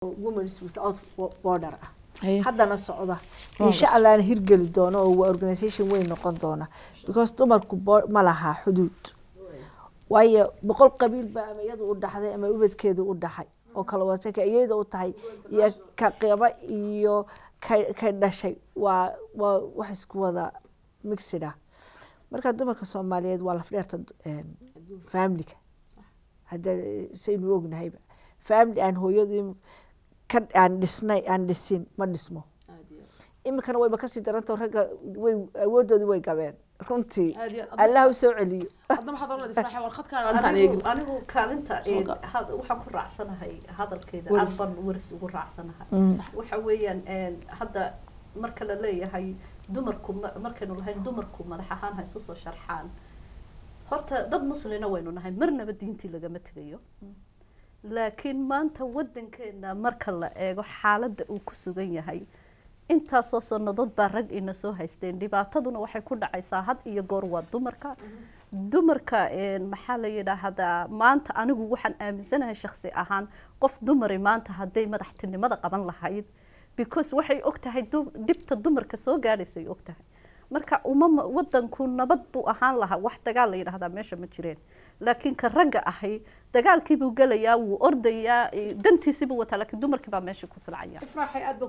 women without border haddana socda insha Allah aan hirgeli doono oo organization weyn noqon doona because dumarku ma laha xuduud waayo boqol qabiil ba ama iyadu u dhaxday ama ubadkeedu u dhaxay oo kala wada ka iyada u tahay iyo ka qeyba iyo ka dhashay waa wax isku wada mixida marka dumarka Soomaaliyeed waa la fadhiirta family-ka hadda saynu ognahay family aan hooyadu kan aan dhisnay aan dhisin ma dhismo imikana wayba ka sii daranta ragga way awoodoodu way gabeen runtii Allah u soo celiyo hadda ma hadalada farxay war khadka aan eegin anigu kaalinta waxaan ku raacsanahay hadalkeeda alban waris ugu raacsanahay waxa weeyaan hadda marka la leeyahay dumarku markaynu lahayn dumarku madax ahaan hay soo sharxaan horta dad muslimiina waynu nahay marnaba diintii laga ma tagayo laakiin maanta wadankeena marka la eego xaaladda uu ku sugan yahay inta soo sanadood baa rag ina soo haysteen dhibaataduna waxay ku dhacaysaa had iyo goor waa dumarka maxaa la yiraahdaa maanta anigu waxaan aaminsanahay shakhsi ahaan qof dumari maanta haday madaxtinimada qaban lahayd because waxay ogtahay dibta dumarka soo gaadhaysay ogtahay marka wadanku nabad buu ahaan lahaa wax dagaal la yiraahdaa meesha ma jireen laakiin ka ragga ahay dagaalkii buu galayaa wuu ordayaa dantiisiba wata laakiin dumarkii baa meesha ku silcaya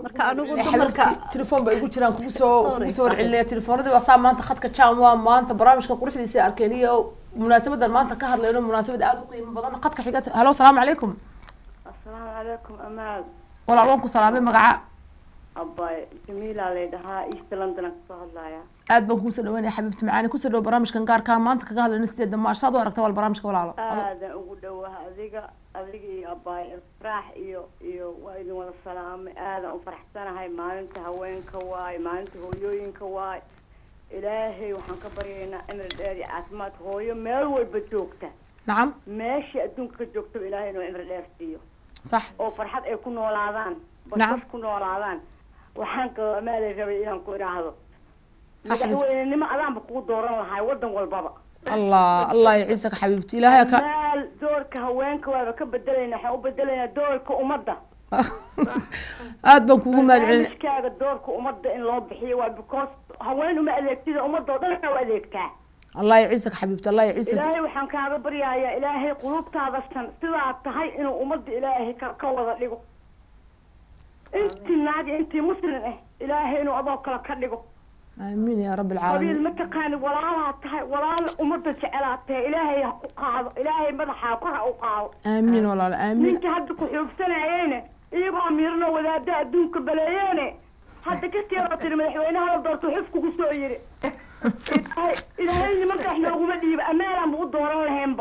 marka anigu dumarka telefoon bay ugu jiraan kugu soo warcilay telefoonada waa maanta khadka jam waa maanta barnaamijka quruxdiisa arkeen iyo munaasabadan maanta ka hadlayno munaasabad aad u qiimo badan khadka xigta halo salaam alaykum assalaamu alaykum amaad walaa ku salaamay magaca abay jamiila leedahay East London ka soo hadlaya aad baan ku soo dhawaanay xabibti macaani ku soo dhaw barnaamijkan gaarka maanta kaga hadlayno 8 Maarso aad aragtay wal barnaamijka walaalo aad ugu dhawaha adiga iyo abay farx iyo waa idin wada salaamay aad u faraxsanahay maalinta haweenka waay maalinta hooyooyinka waay ilaahay waxaan ka baryaynaa in dheer caafimaad hooyo meel walba joogta nacam meeshii adduunka joogto ilaahay inuu cimri dheer siiyo صح oo farxad ay ku noolaadaan nacam ku noolaadaan waxaan ka amaalay rabay inaan ku iraahdo madaxweynenimo adaanba ku dooran lahay wadan walbaba الله يعزك حبيبتي إلهي مال دورك هوانك وابا كبدلينا حا وبدلينا دورك أمضة aad baan kugu mahadcelin iskaaga doorka umada in loo bixiyo waa because haweenku ma adeegtida umada oo dhan waa adeegtaa الله يعزك حبيبتي الله يعزك ilaahay waxaan kaaga baryayaa ilaahay qulubtaada san sidaa tahay inuu umada ilaahay ka wada dhigo intii muslim ah ilaahay inuu adoo kala ka dhigo آمين يا رب العالمين قبيل متقان ولا تهي ولا أمضي جعلاتها إلهي قاعد إلهي مدحها كره وقاعد آمين والله آمين أنت هدك وحبسنا عينه يبغى أميرنا ولا دا دونك بلايانه حتى كثير ترمي وين هذا دور تحفك وسويري إلهي ما إحنا ومدي أمانة مقدورة لهم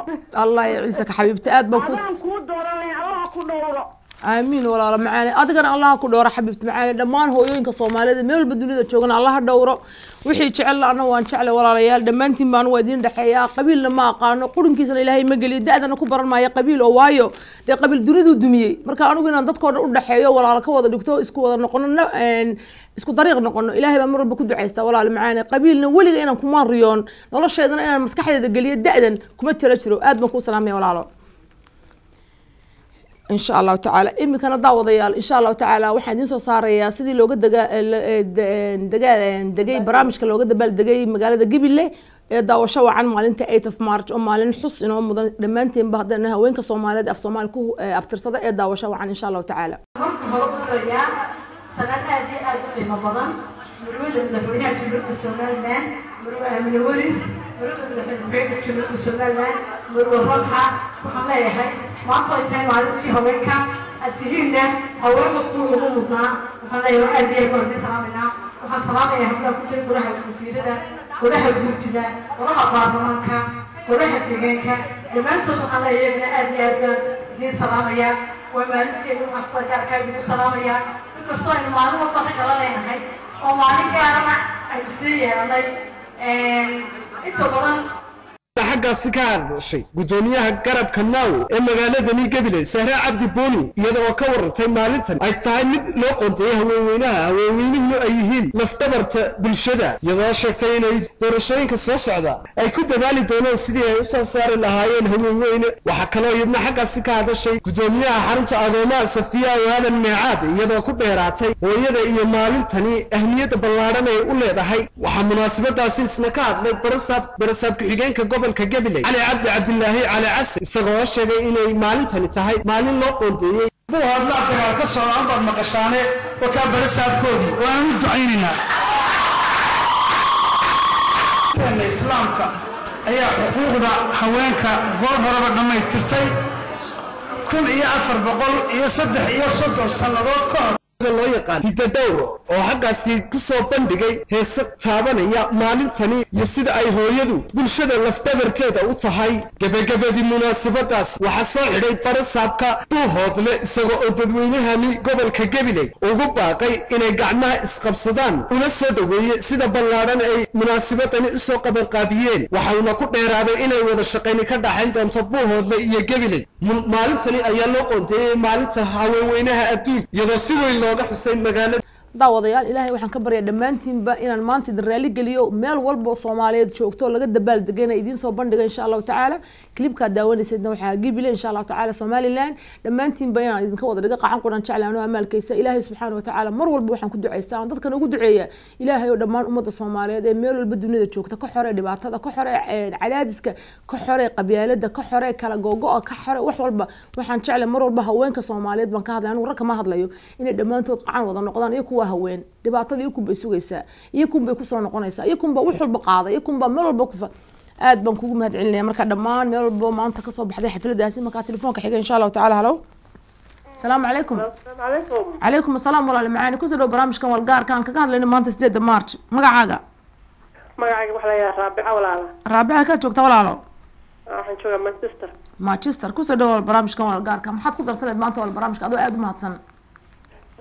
الله يعزك حبيبتي أد بكوس أنا مقدورة لهم الله كله آمين والله معاني أدقنا الله كدورة حبيبتي معاني دمان هو يوينك صومالي ميل بدولي دا شوغنا الله دوره وحي جعل أنا وان شعل والله ريال دمانتي بان وادين دحيا قبيل لما قانو قرن كيسنا إلهي مقلي دادنا كبرا ما يقبيل أوايو دي قبيل دوريدو دميي مركا أنو قينا دادكو دحيا والله كوضا دكتو اسكو وضا نقونا اسكو طريق نقونا إلهي بامر بكدو عيستا والله معاني قبيلنا ولي إنا كمان ريون والله الشيطان إنا مسكحي دا قليا دادا كما ترشرو آد بكو سلامي والله إن شاء الله تعالى إمي كان ضاوض يال إن شاء الله تعالى واحد ينسو صار يا سيدي لو قد دقاي برامج كان لو قد بال دقاي مقالة قبل لي داوشوا عن مالين 8 of March أو مالين حس إنهم لما أنت بهدنا وين كصومالي في صومال كو أبترصد داوشوا عن إن شاء الله تعالى. سنة هذه قيمة بدن مروي مدحوينها جمهورية السودان مان مروي من الورث مروي مدحوينها جمهورية السودان مان مروي ربحة وحنا يحيي ما صايتين معلومتي هواك التجينا هواك كل غمضنا وحنا يوأدي كل سلامنا وحنا سلامنا يهمنا كل كلها المسيرة كلها الجوتنا كلها بارمانك كلها تجينك لما أنتم وحنا يبنا أدي دي سلامية وما أنت وحصلك كابين سلامية كستو إن معلومة طريقة لا لينهاي ومعلومة كأنا أيسير يعني أنتوا بدن xaggaasi ka hadashay gudoomiyaha garabka naaw ee magaaladani gabiley sahre cabdi booni iyada oo ka warantay maalintan ay tahay mid loo qoonteeyay haweenweynuhu ay yihiin lafdhabarta bulshada iyadoo sheegtay inay doorashooyinka soo socda ay ku dadaali doonaan sidii ay u soo saari lahaayeen haweenweyne waxaa kaloo iyadna xaggaasi ka hadashay gudoomiyaha xarunta agoomaha safiya aadan meecaad iyadoo ku dheeraatay hooyada iyo maalintani ahmiyadda ballaadhan ay u leedahay waxaa munaasabadaasi isna ka hadlay barasaab ku-xigeenka gobolka gabiley cali cabdi cabdilaahi cali casi isagoo sheegay inay maalintani tahay maalin loo qoondeeyey buuhoodla dagaal ka socdaan baad maqashaane oo kaa barasaabkoodii oo aan u ducaynaynaa islaamka ayaa xuquuqda haweenka goor horeba dhammaystirtay 1430 sannadood ka hor loo yaqaan hidadhowro oo xaggaasi ku soo bandhigay heese taabanaya maalintani iyo sida ay hooyadu bulshada lafdhabarteeda u tahay gebagabadii munaasabadaas waxaa soo xidhay barasaabka buuhoodle isagoo oo dadweynahani gobolka gabiley ugu baaqay inay gacmaha isqabsadaan una soo dhoweeyey sida ballaadhan ay munaasabadani u soo qabanqaabiyeen waxauna ku dheeraaday inay wada shaqayni ka dhaxayn doonto buuhoodle iyo gabiley maalintani ayaa loo qoonteeyey maalinta haweenweynaha adduun iyadoo si weyn looga xusay magaalada daawadayaal ilaahay waxaan ka baryaa dhammaantiinba inaan maanta idin raali geliyo meel walba oo Soomaaliyeed joogto laga dabaal degayna idin soo bandhiga insha Allah tacaala klibka daawanaysidna waxaa gibile insha Allah tacaala Somaliland dhammaantiinba inaan idinka wada dhiga qacan quran jeclaano amaalkaysa ilaahay subxaanahu wa tacaala mar walba waxaan ku duceystaa dadkan ugu duceeya ilaahay oo dhammaan ummadda Soomaaliyeed ee meel walba dunida joogta ka xorey dhibaatada ka xorey cadaadiska ka xorey qabyaalada ka xorey kala googo ka xorey wax walba waxaan jeclaa mar walba haweenka Soomaaliyeed baan ka hadlay anigu rag ma hadlayo inay dhammaantood qacan wada noqdaan iyo kuwa haween dhibaatada iyo kunbay sugaysaa iyo kunbay ku soo noqonaysaa iyo kunba wax walba qaaday iyo kunba meel walba ku aad baan kugu mahad celinaya marka dhammaan meel walba maanta ka soo baxday xafladaasi marka telefoonka xiga insha Allah tacaala halo السلام عليكم. السلام عليكم. عليكم السلام والله معانا كسر برامج كان والقار كان كقال لنا ما أنت 8 مارس مقعقة مقعقة وحلا يا رابعة ولا لا رابعة كتشوك ولا لا حنشوف مانشستر مانشستر كسر برامج كان والقار كان حد قدر سنة ما أنت والبرامج كادو أدو ما هتصن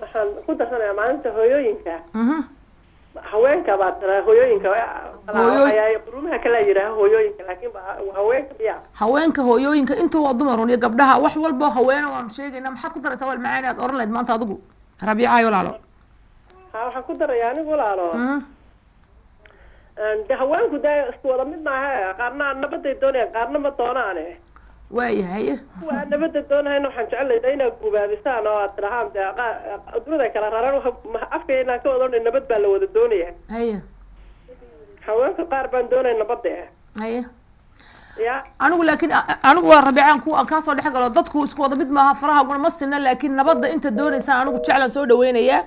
عشان قدر سنة ما أنت هويوينك هوينك بعد هويوينك هويوينك برومها كلا يراه هويوينك لكن هوينك بيع هوينك هويوينك أنتوا وضمرون يقبلها وح والبا هوينا ومشيء إنما حد قدر يسوي معانا أورلد ما أنت أدو ربيعة ولا لا ها قدر يعني ولا لا ده هوينك ده استوى منها قارنا نبض الدنيا قارنا ما طونانه waayahay waa nabada doonayna waxaan jecelahay inay gubaabistaan oo atrahaan adduunada kala raran afkeena ka wada nabad baa la wada doonaya haya haweenka qaar baan doonay nabada haya ya anigu waa rabiicaan ku aan ka soo dhax galo dadku isku wada mid maaha faraha guna ma sinna laakiin nabada inta doonaysa anigu jeclaan soo dhaweynaya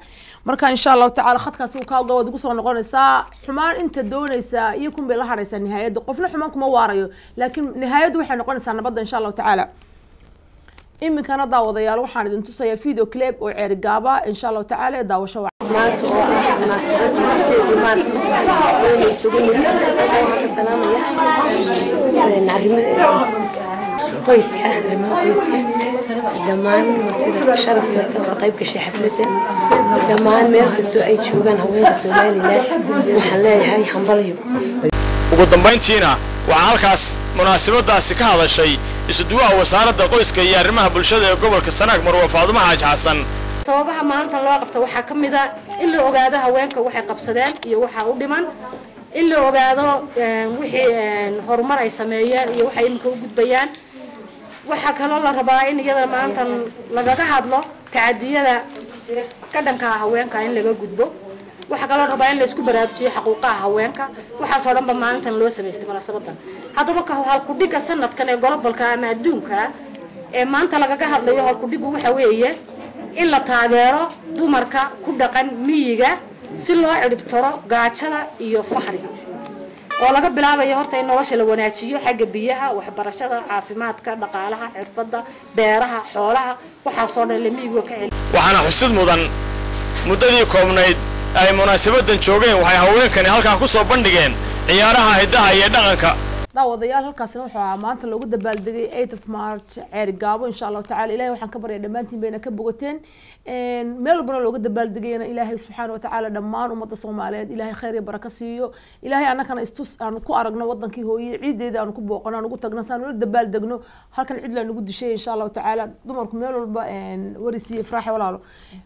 marka insha Allah tacaala khadkaas uu ka gawad ugu soo noqonaysa xumaan inta doonaysa iyo kun bay la haraysaa nihaayada qofna xumaan kuma waarayo laakiin nihaayadu waxay noqonaysaa nabada insha Allah tacaala iminkana daawadayaal waxaan idin tusayaa video clip oo ceeri gaaba insha Allah tacaala daawasho maanta oo ah munaasabadii Mars oo isugu mid ah salaamaya qoyska dhammaan martida sharafta ka soo qayb gashay xafladda dhammaan meel kastoo ay joogaan haweenka Soomaaliland waxaan leeyahay hambalyo ugu dambeyntiina waxaa halkaas munaasabadaasi ka hadashay isuduwaha wasaaradda qoyska iyo arrimaha bulshada ee gobolka Sanaag Marwo Faadumo Xaaji Xasan sababaha maanta loo qabto waxaa ka mid ah in la ogaado haweenka waxay qabsadeen iyo waxa u dhiman in la ogaado wixii horumar ay sameeyeen iyo waxa imika u gudbayaan waxa kaloo la rabaa in iyada maanta laga hadlo tacadiyada ka dhanka haweenka in laga gudbo waxa kaloo la rabaa in la isku baraarujiyo xuquuqaha haweenka waxa soo dhanba maalintan loo sameystay munaasabadan haddaba ka hal ku dhiga sanadkan ee gobolka ama adduunka ee maanta laga hadlayo hal ku dhigu waxa weeye in la taageero dumarka ku dhaqan miyiga si loo ciribtiro gaajada iyo faqriga oo laga bilaabayo horta in nolosha la wanaajiyo xagga biyaha waxbarashada caafimaadka dhaqaalaha xirfadda beeraha xoolaha waxa soo dhan la miyiga ka celin waxaana xusid mudan muddadii koobnayd ay munaasabadan joogeen waxay haweenkani halkan ku soo bandhigeen ciyaaraha hidaha iyo dhaqanka daawadayaal halkaasina wuxuu maanta loogu dabaaldegay 8 of March ceeri gaabo insha Allah tacaala ilaahay waxaan ka baryaa dhamaantiin bayna ka bogateen meel walbana loogu dabaaldegayna ilaahay subxaanahu wa tacaala dhammaan ummadda Soomaaliyeed ilaahay khayr iyo baraka siiyo ilaahay annagana istus aan ku aragno wadankii hooyay ciideeda aan ku booqano aan ugu tagno saan u dabaaldegno halkan cid la nagu dishay insha Allah tacaala dumarku meel walba warisiye farxay walaalo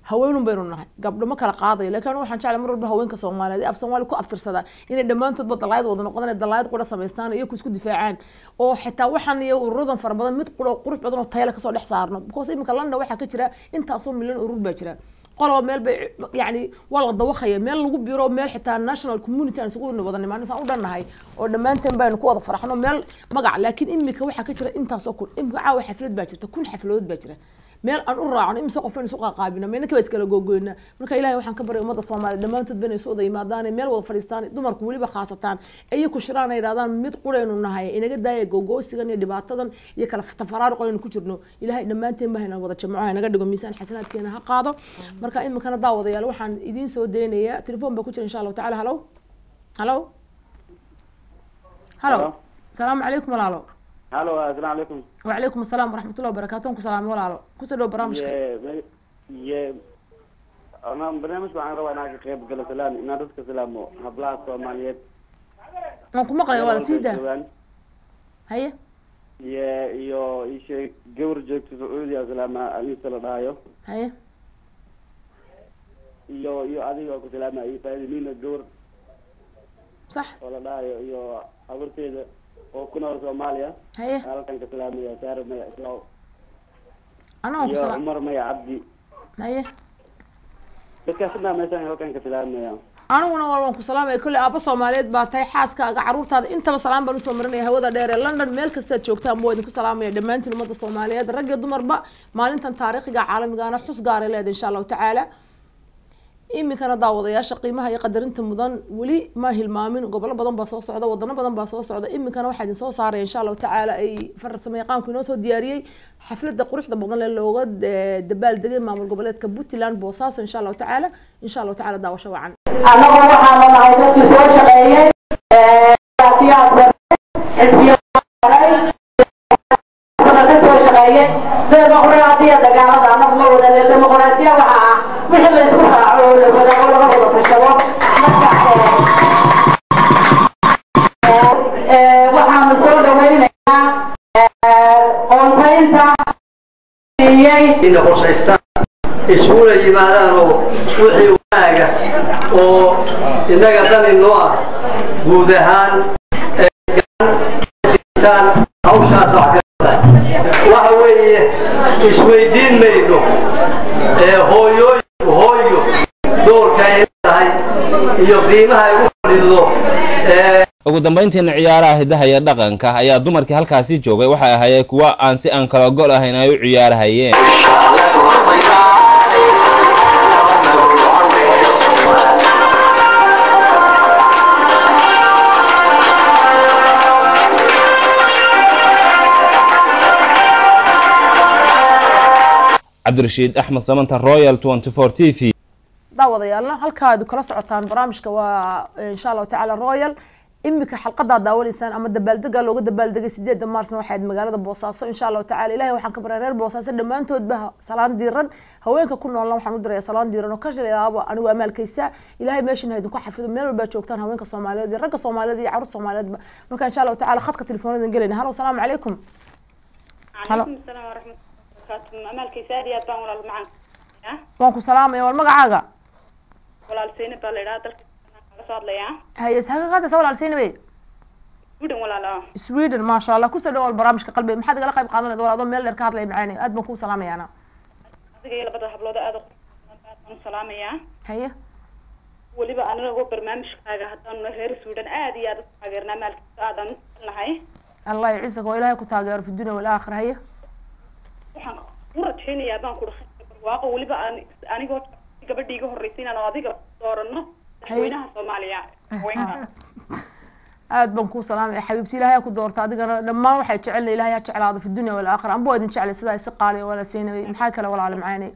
haweenun baynu nahay gabdho ma kala qaadayo laakiin waxaan jeclahay mar walba haweenka Soomaaliyeed af Soomaali ku abtirsada inay dhamaantood dalaayad wada noqdaan dalaayad qura sameystaan iyo isku difaacaan oo xitaa waxaan iyo ururudan fara badan mid qurux badan oo tayo la ka soo dhex saarno because imika landa waxa ka jira intaas oo milyan urur baa jira qolo meel bay yani wala dawaqaya meel lagu biro meel xitaa national community aan isugu wada nimaanaysan u dhannahay oo dhamaanteen baynu ku wada faraxno meel magac laakiin imika waxa ka jira intaas oo kun imika caawa xaflad baa jirta kun xafladood baa jira meel aan u raacno imisa qof in suuqa qaabina meena ka iskala googooyna marka ilaahay waxaan ka baray ummadda Soomaaliyeed dhamaantood banay soo yimaadaan meel wada fadhiistaan dumarku waliba khaasatan ay ku shiraan ay raadaan mid quraynu nahay inaga daaya googoosigan iyo dhibaatadan iyo kala tafaraaruq aynu ku jirno ilaahay dhamaanteen ma hayna wada jamco inaga dhigo miisaan xasanaadkeena ha qaado marka imikana daawadayaal waxaan idin soo deenayaa telefoon baa ku jira insha Allah tacaala halo السلام عليكم walaalo هلو السلام عليكم. وعليكم السلام ورحمة الله وبركاته. سلام ولا كسر برامجك. أنا برنامج بعن روى أنا كيف قال سلام إن رزق سلامه هبلا سوماليات. ماكو مقلة ولا سيدة. هيا. يو إيش جور جت سعودي سلامة أمي سلام هايو. هيا. يو أدي يو سلامة يفعل مين الجور. صح. ولا لا يو أقولتي وكنا Soomaaliya haye halkan ka salaamaya saar ma islaw ana ku salaam Umar ma abdi haye dadka sidna meeshan halkan ka salaamaya anaguna waan ku salaamay kulli aaba Soomaaliyeed baa tahay xaaskaaga caruurtaada intaba salaam baan u soo marinaya hawada dheer ee London meel kasta joogtaan buu idinku salaamaya dhamaantiin ummadda Soomaaliyeed rag iyo dumarba maalintan taariikhiga caalamiga ah xus gaar ah leedahay insha Allah tacaala imikana daawadayaasha qiimaha iyo qadarinta mudan wali ma hilmaamin gobolo badan baa soo socda wadano badan baa soo socda imikana waxa idin soo saaray insha Allah tacaala ay farsamo yaqaanku inoo soo diyaariyay xafladda quruxda badan ee looga dabaaldegay maamul goboleedka Puntland Boosaaso insha Allah tacaala daawasho wacan anagu waxaan nahay dadkii soo shaqeeyay siyaasada xisbiga ka soo shaqeeyay dimuqraadiya dagaalada anagu ma wada dimuqraadiya waxa ah wixii la isku raaco la wada tashado waxaan soo dhaweynayaa qoontaynta in qorshaystaan isuula yimaadaan oo wixii waaga oo inaga dan inoo ah guud ahaan hawshaas waxa weeye isweydiin mayno hooyo doorka ay tahay iyo qiimaha ay u fadhido ugu dambeyntiina ciyaaraha hidaha iyo dhaqanka ayaa dumarkii halkaasi joogay waxay ahaayeen kuwa aan si aan kala gol ahayn ay u ciyaarahayeen cabdirashiid axmed samanta royal 24 TV daawadayaalna halkaadu kala socotaan barnaamijka waa insha Allah tacaala royal imika xalqada daawanaysan ama dabaaldega looga dabaaldegay 8 Maarsna waxay magaalada Boosaaso insha Allah tacaala ilaahay waxaan ka baray reer Boosaaso dhamaantood ba salaan diiran haweenka ku nool waxaan u diray salaan diiran oo ka shaqeeyaaba anigu amaalkaysa ilaahay meeshan idin ku xafido meel walba joogtaan haweenka Soomaaliyeed iyo ragga Soomaaliyeed iyo carruurta Soomaaliyeed marka insha Allah tacaala khadka telefoonada galeyna halo salaamu calaykum calaykum salaam wa rahmatullahi amaalkaysa aad baan walaal macaan waan ku salaamaya wal magacaaga walaal Seyne baa leeyahay dalka ka soo hadlaya haye saaka qaada walaal Seyne bay Sweden ma sha Allah ku soo dhawaal barnaamijka qalbi maxaad igala qayb qaadanaysaa walaalo meel dheer ka hadlay macaani aad baan ku salaamaya ana adiga iyo labada hablood aad baan salaamaya haye waliba anagu barnaamijkaaga hadaan reer Sweden aad iyo aad u taageernaa maalkiisa aadan nahay Allah يعزك وإلهي كتاجر في الدنيا والآخرة هي waxaan ku rajaynayaa baan ku dhaxay barwaaqo waliba aniga gabadhiiga horreysay inaan adiga doorano madaxweynaha Soomaaliya aad baan ku salaamay xabiibti ilaahay ku doorta adigana dhammaan waxay jecel ilaahay jecelaado fi dunya wal aakhirah anboo idin jecel sida is qaali wala siinay maxay kale walaal macaani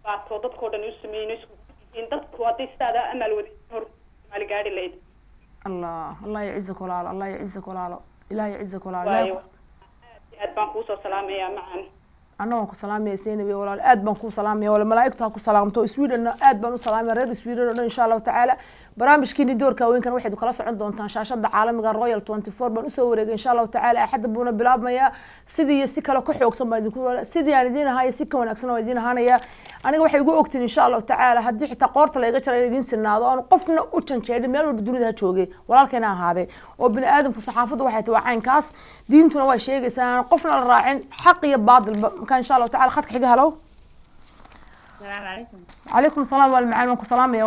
baato dadkoo dhan u sameeyay isku in dadku hadii sidaa amal wadi hor maal gaari leed الله يعزك ولاله الله يعزك ولاله ilaahay yacizak walaal aad baan kuu soo salaamayaa macaan أنا وانكو سلامي يا سينبي ولا الأد بانكو سلامي ولا ملايكتها كو سلامتو سويدن أد بانو سلامي رير سويدن إن شاء الله تعالى برامج كيني دور كوين كان واحد وخلاص عندهم تان شاشة عالمي رويال 24 بانو سوري إن شاء الله تعالى أحد بونا بلاب ما يا سيدي يسكا لو كحي وقسم بايدكو سيدي يعني دينا هاي سكا ونكسنا ويدينا هانا يا أنا واحد يقول أكتن إن شاء الله تعالى هدي حتى قارت لا يقتل يدين سنة أنا قفنا أوتشن شيء ميل بدون ده شوقي ولا كنا هذا وبن آدم في صحافة واحد وعين كاس دينتنا واي شيء سنة قفنا الراعين حقي بعض المكان إن شاء الله تعالى خدك حاجة هلو السلام عليكم. عليكم السلام والمعلم وسلام يا